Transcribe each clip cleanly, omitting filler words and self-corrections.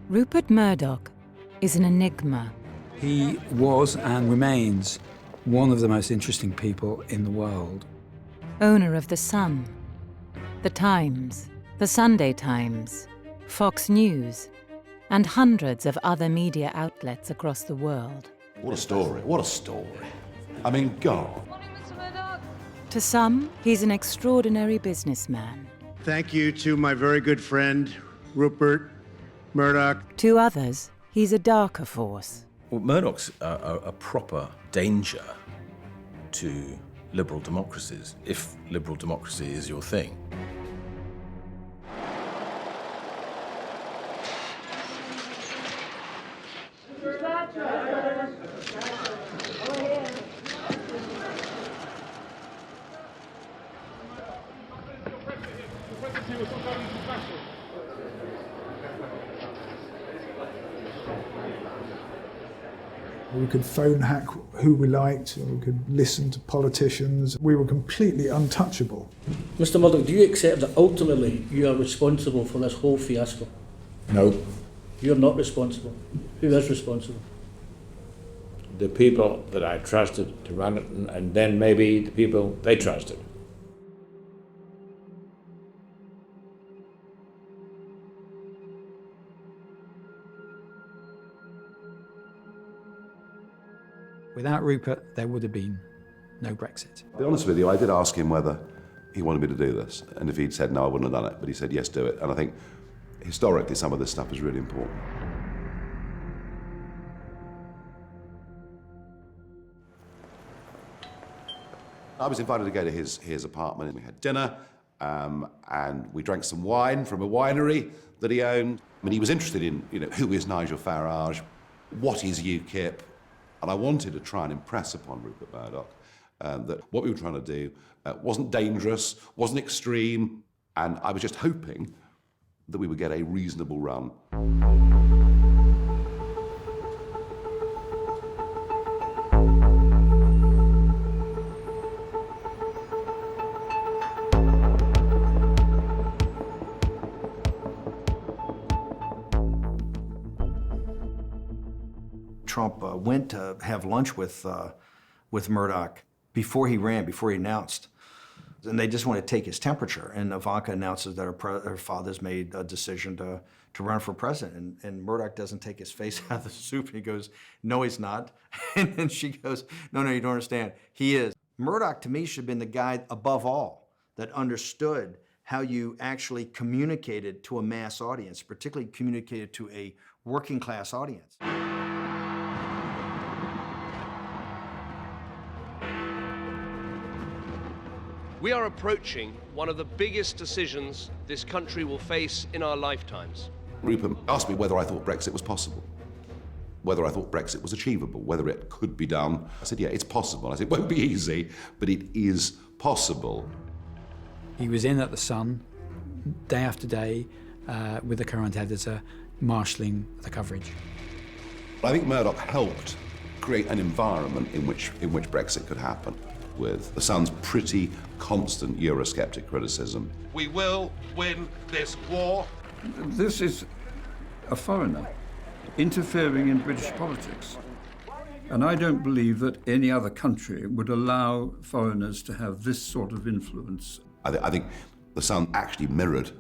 Rupert Murdoch is an enigma. He was and remains one of the most interesting people in the world. Owner of The Sun, The Times, The Sunday Times, Fox News, and hundreds of other media outlets across the world. What a story, what a story. I mean, God. Morning, Mr. Murdoch. To some, he's an extraordinary businessman. Thank you to my very good friend, Rupert Murdoch. To others, he's a darker force. Well, Murdoch's a proper danger to liberal democracies, if liberal democracy is your thing. We could phone hack who we liked, or we could listen to politicians. We were completely untouchable. Mr. Murdoch, do you accept that ultimately you are responsible for this whole fiasco? No. You're not responsible. Who is responsible? The people that I trusted to run it, and then maybe the people they trusted. Without Rupert, there would have been no Brexit. To be honest with you, I did ask him whether he wanted me to do this, and if he'd said no, I wouldn't have done it, but he said yes, do it. And I think historically some of this stuff is really important. I was invited to go to his apartment, and we had dinner, and we drank some wine from a winery that he owned. I mean, he was interested in, who is Nigel Farage, what is UKIP, and I wanted to try and impress upon Rupert Murdoch that what we were trying to do wasn't dangerous, wasn't extreme, and I was just hoping that we would get a reasonable run. Trump went to have lunch with Murdoch before he announced. And they just want to take his temperature. And Ivanka announces that her father's made a decision to run for president. And Murdoch doesn't take his face out of the soup. He goes, no, he's not. And then she goes, no, you don't understand. He is. Murdoch, to me, should have been the guy above all that understood how you actually communicated to a mass audience, particularly communicated to a working class audience. We are approaching one of the biggest decisions this country will face in our lifetimes. Rupert asked me whether I thought Brexit was possible, whether I thought Brexit was achievable, whether it could be done. I said, yeah, it's possible. I said, it won't be easy, but it is possible. He was in at The Sun, day after day, with the current editor, marshalling the coverage. I think Murdoch helped create an environment in which Brexit could happen, with The Sun's pretty constant Eurosceptic criticism. We will win this war. This is a foreigner interfering in British politics. And I don't believe that any other country would allow foreigners to have this sort of influence. I think The Sun actually mirrored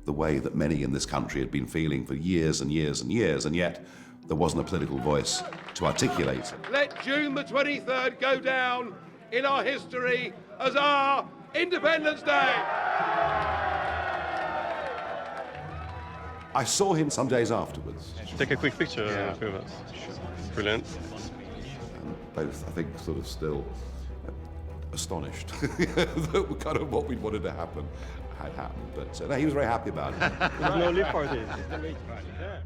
the way that many in this country had been feeling for years and years and years, and yet there wasn't a political voice to articulate it. Let June the 23rd go down in our history as our Independence Day. I saw him some days afterwards. Take a quick picture of us. Brilliant. And both, I think, sort of still astonished that kind of what we wanted to happen had happened. But no, he was very happy about it. There's no leave party. It's the late party. Yeah.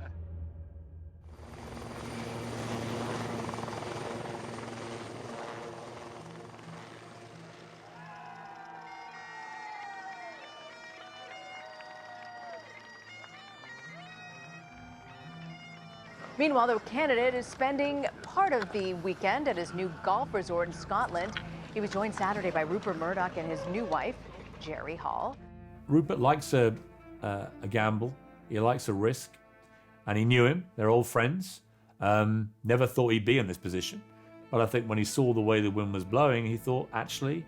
Meanwhile, the candidate is spending part of the weekend at his new golf resort in Scotland. He was joined Saturday by Rupert Murdoch and his new wife, Jerry Hall. Rupert likes a gamble. He likes a risk. and he knew him. They're old friends. Never thought he'd be in this position. But I think when he saw the way the wind was blowing, he thought, actually,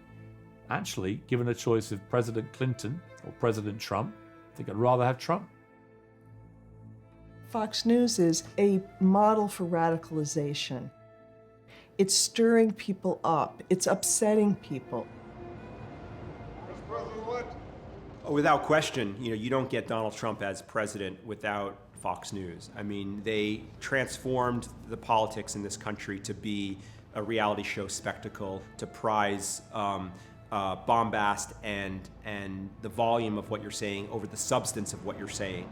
given a choice of President Clinton or President Trump, I think I'd rather have Trump. Fox News is a model for radicalization. It's stirring people up. It's upsetting people. Without question, you don't get Donald Trump as president without Fox News. I mean, they transformed the politics in this country to be a reality show spectacle, to prize bombast and the volume of what you're saying over the substance of what you're saying.